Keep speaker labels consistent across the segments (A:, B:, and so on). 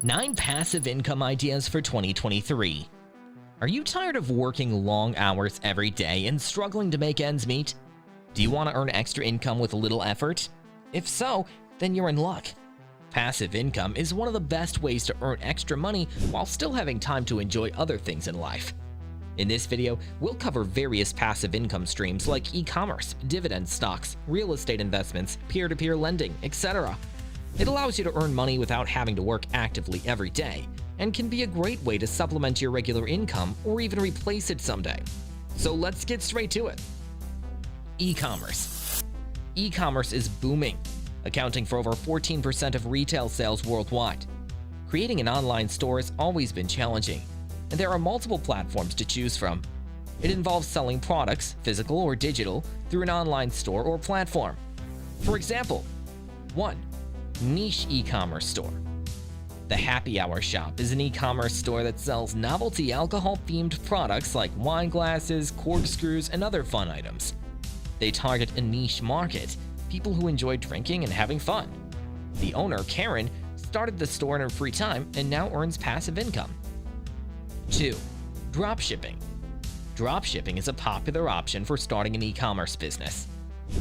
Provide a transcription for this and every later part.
A: 9 passive income ideas for 2023. Are you tired of working long hours every day and struggling to make ends meet? Do you want to earn extra income with little effort? If so, then you're in luck. Passive income is one of the best ways to earn extra money while still having time to enjoy other things in life. In this video, we'll cover various passive income streams like e-commerce, dividend stocks, real estate investments, peer-to-peer lending, etc. It allows you to earn money without having to work actively every day, and can be a great way to supplement your regular income or even replace it someday. So let's get straight to it. E-commerce. E-commerce is booming, accounting for over 14% of retail sales worldwide. Creating an online store has always been challenging, and there are multiple platforms to choose from. It involves selling products, physical or digital, through an online store or platform. For example, 1. Niche e-commerce store. The Happy Hour Shop is an e-commerce store that sells novelty alcohol-themed products like wine glasses, corkscrews, and other fun items. They target a niche market, people who enjoy drinking and having fun. The owner, Karen, started the store in her free time and now earns passive income. 2. Dropshipping. Dropshipping is a popular option for starting an e-commerce business.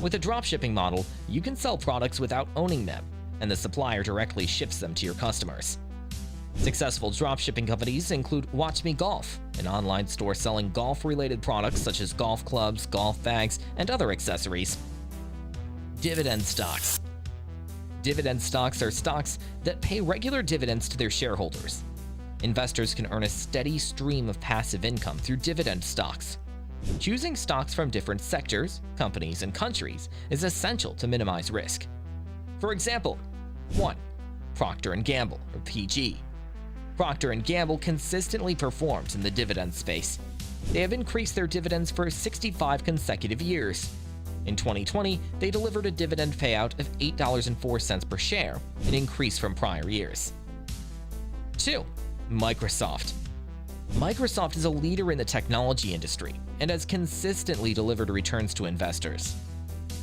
A: With a dropshipping model, you can sell products without owning them, and the supplier directly ships them to your customers. Successful dropshipping companies include Watch Me Golf, an online store selling golf-related products such as golf clubs, golf bags, and other accessories. Dividend stocks. Dividend stocks are stocks that pay regular dividends to their shareholders. Investors can earn a steady stream of passive income through dividend stocks. Choosing stocks from different sectors, companies, and countries is essential to minimize risk. For example, 1. Procter & Gamble, or PG. Procter & Gamble consistently performs in the dividend space. They have increased their dividends for 65 consecutive years. In 2020, they delivered a dividend payout of $8.04 per share, an increase from prior years. 2. Microsoft. Microsoft is a leader in the technology industry and has consistently delivered returns to investors.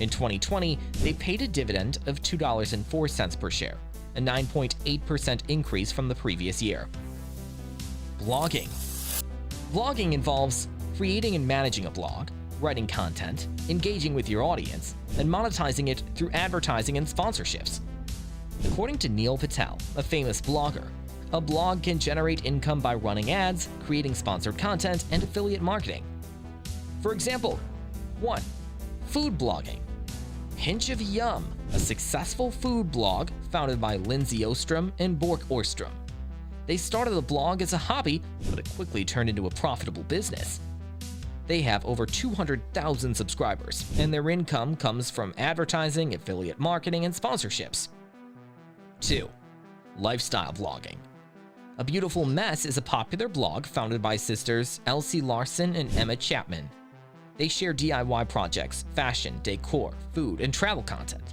A: In 2020, they paid a dividend of $2.04 per share, a 9.8% increase from the previous year. Blogging. Blogging involves creating and managing a blog, writing content, engaging with your audience, and monetizing it through advertising and sponsorships. According to Neil Patel, a famous blogger, a blog can generate income by running ads, creating sponsored content, and affiliate marketing. For example, 1. Food blogging. Hinch of Yum, a successful food blog founded by Lindsay Ostrom and Bork Ostrom. They started the blog as a hobby, but it quickly turned into a profitable business. They have over 200,000 subscribers, and their income comes from advertising, affiliate marketing, and sponsorships. 2. Lifestyle blogging. A Beautiful Mess is a popular blog founded by sisters Elsie Larson and Emma Chapman. They share DIY projects, fashion, decor, food, and travel content.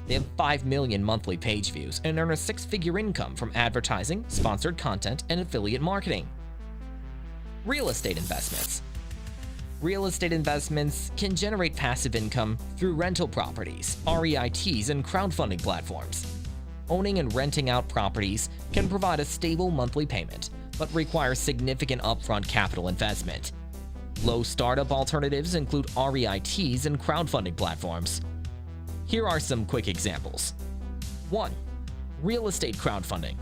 A: They have 5 million monthly page views and earn a 6-figure income from advertising, sponsored content, and affiliate marketing. Real estate investments. Real estate investments can generate passive income through rental properties, REITs, and crowdfunding platforms. Owning and renting out properties can provide a stable monthly payment, but requires significant upfront capital investment. Low startup alternatives include REITs and crowdfunding platforms. Here are some quick examples. 1. Real estate crowdfunding.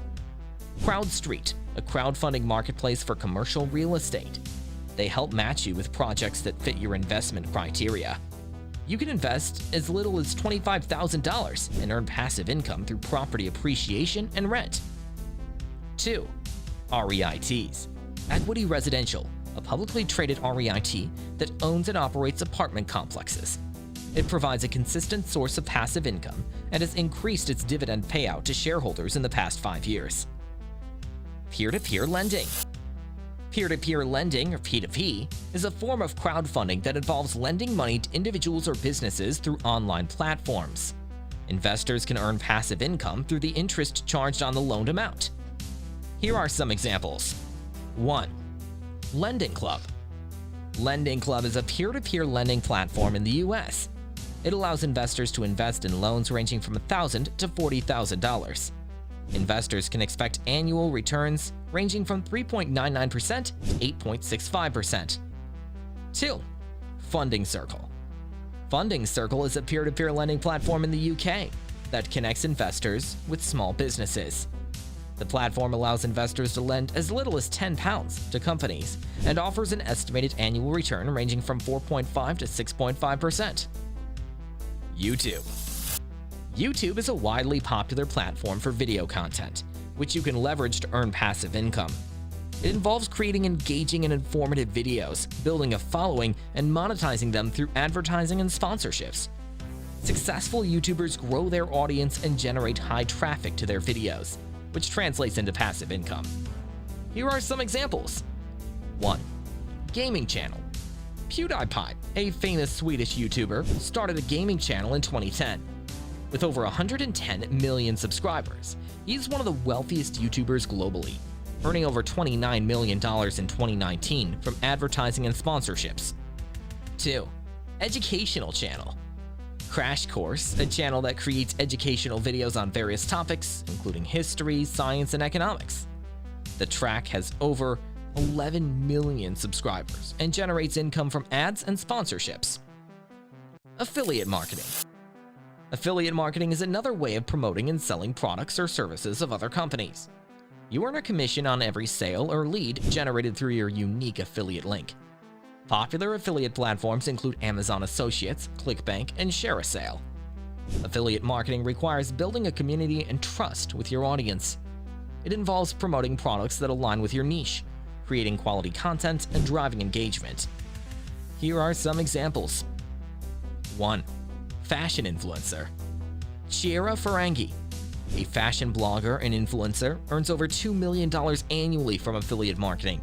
A: CrowdStreet, a crowdfunding marketplace for commercial real estate. They help match you with projects that fit your investment criteria. You can invest as little as $25,000 and earn passive income through property appreciation and rent. 2. REITs. Equity Residential, a publicly traded REIT that owns and operates apartment complexes. It provides a consistent source of passive income and has increased its dividend payout to shareholders in the past 5 years. Peer-to-peer lending. Peer-to-peer lending, or P2P, is a form of crowdfunding that involves lending money to individuals or businesses through online platforms. Investors can earn passive income through the interest charged on the loaned amount. Here are some examples. 1. Lending Club. Lending Club is a peer-to-peer lending platform in the US. It allows investors to invest in loans ranging from $1,000 to $40,000. Investors can expect annual returns ranging from 3.99% to 8.65%. 2. Funding Circle. Funding Circle is a peer-to-peer lending platform in the UK that connects investors with small businesses. The platform allows investors to lend as little as £10 to companies and offers an estimated annual return ranging from 4.5 to 6.5%. YouTube. YouTube is a widely popular platform for video content, which you can leverage to earn passive income. It involves creating engaging and informative videos, building a following, and monetizing them through advertising and sponsorships. Successful YouTubers grow their audience and generate high traffic to their videos, which translates into passive income. Here are some examples. 1. Gaming channel. PewDiePie, a famous Swedish YouTuber, started a gaming channel in 2010. With over 110 million subscribers, he's one of the wealthiest YouTubers globally, earning over $29 million in 2019 from advertising and sponsorships. 2. Educational channel. Crash Course, a channel that creates educational videos on various topics, including history, science, and economics. The track has over 11 million subscribers and generates income from ads and sponsorships. Affiliate marketing. Affiliate marketing is another way of promoting and selling products or services of other companies. You earn a commission on every sale or lead generated through your unique affiliate link. Popular affiliate platforms include Amazon Associates, ClickBank, and ShareASale. Affiliate marketing requires building a community and trust with your audience. It involves promoting products that align with your niche, creating quality content, and driving engagement. Here are some examples. 1. Fashion influencer. Chiara Ferranghi, a fashion blogger and influencer, earns over $2 million annually from affiliate marketing.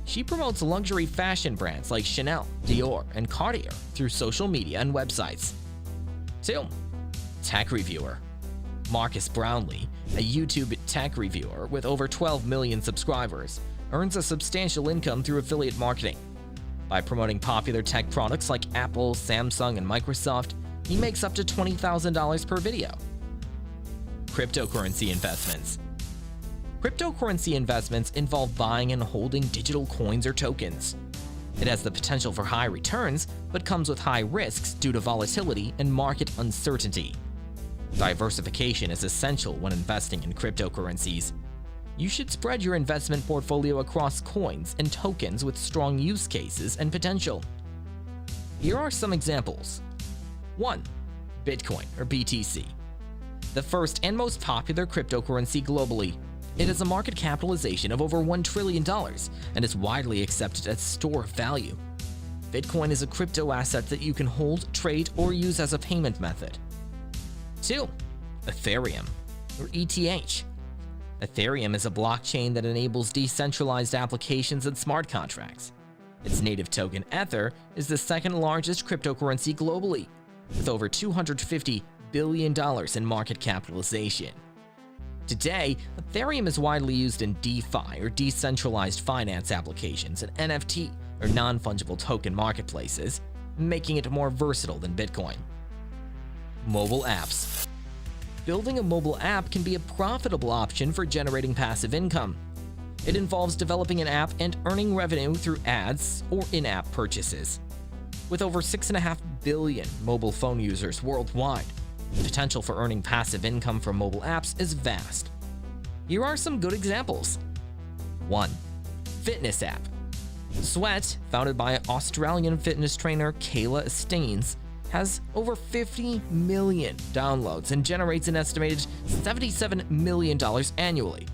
A: She promotes luxury fashion brands like Chanel, Dior, and Cartier through social media and websites. 2. Tech reviewer. Marcus Brownlee, a YouTube tech reviewer with over 12 million subscribers, earns a substantial income through affiliate marketing. By promoting popular tech products like Apple, Samsung, and Microsoft, he makes up to $20,000 per video. Cryptocurrency investments. Cryptocurrency investments involve buying and holding digital coins or tokens. It has the potential for high returns, but comes with high risks due to volatility and market uncertainty. Diversification is essential when investing in cryptocurrencies. You should spread your investment portfolio across coins and tokens with strong use cases and potential. Here are some examples. 1. Bitcoin, or BTC. The first and most popular cryptocurrency globally. It has a market capitalization of over $1 trillion and is widely accepted as a store of value. Bitcoin is a crypto asset that you can hold, trade, or use as a payment method. 2. Ethereum, or ETH. Ethereum is a blockchain that enables decentralized applications and smart contracts. Its native token, Ether, is the second largest cryptocurrency globally, with over $250 billion in market capitalization. Today, Ethereum is widely used in DeFi, or decentralized finance applications, and NFT, or non-fungible token marketplaces, making it more versatile than Bitcoin. Mobile apps. Building a mobile app can be a profitable option for generating passive income. It involves developing an app and earning revenue through ads or in-app purchases. With over 6.5 billion mobile phone users worldwide, the potential for earning passive income from mobile apps is vast. Here are some good examples. 1. Fitness app. Sweat, founded by Australian fitness trainer Kayla Staines, has over 50 million downloads and generates an estimated $77 million annually.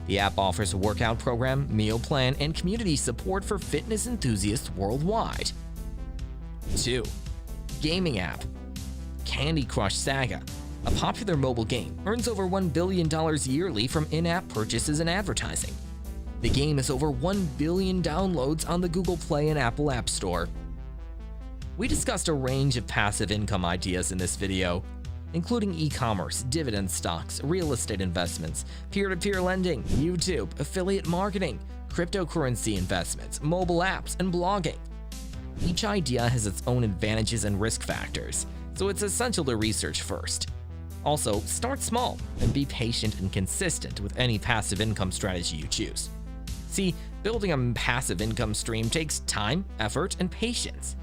A: The app offers a workout program, meal plan, and community support for fitness enthusiasts worldwide. 2. Gaming app. Candy Crush Saga, a popular mobile game, earns over $1 billion yearly from in-app purchases and advertising. The game has over 1 billion downloads on the Google Play and Apple App Store. We discussed a range of passive income ideas in this video, including e-commerce, dividend stocks, real estate investments, peer-to-peer lending, YouTube, affiliate marketing, cryptocurrency investments, mobile apps, and blogging. Each idea has its own advantages and risk factors, so it's essential to research first. Also, start small and be patient and consistent with any passive income strategy you choose. See, building a passive income stream takes time, effort, and patience.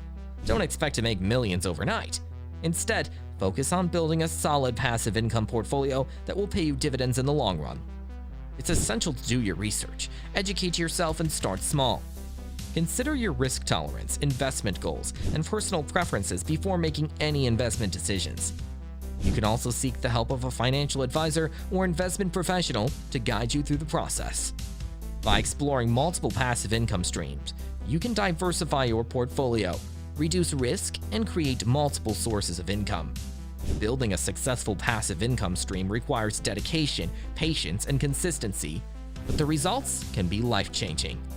A: Don't expect to make millions overnight. Instead, focus on building a solid passive income portfolio that will pay you dividends in the long run. It's essential to do your research, educate yourself, and start small. Consider your risk tolerance, investment goals, and personal preferences before making any investment decisions. You can also seek the help of a financial advisor or investment professional to guide you through the process. By exploring multiple passive income streams, you can diversify your portfolio, reduce risk, and create multiple sources of income. Building a successful passive income stream requires dedication, patience, and consistency, but the results can be life-changing.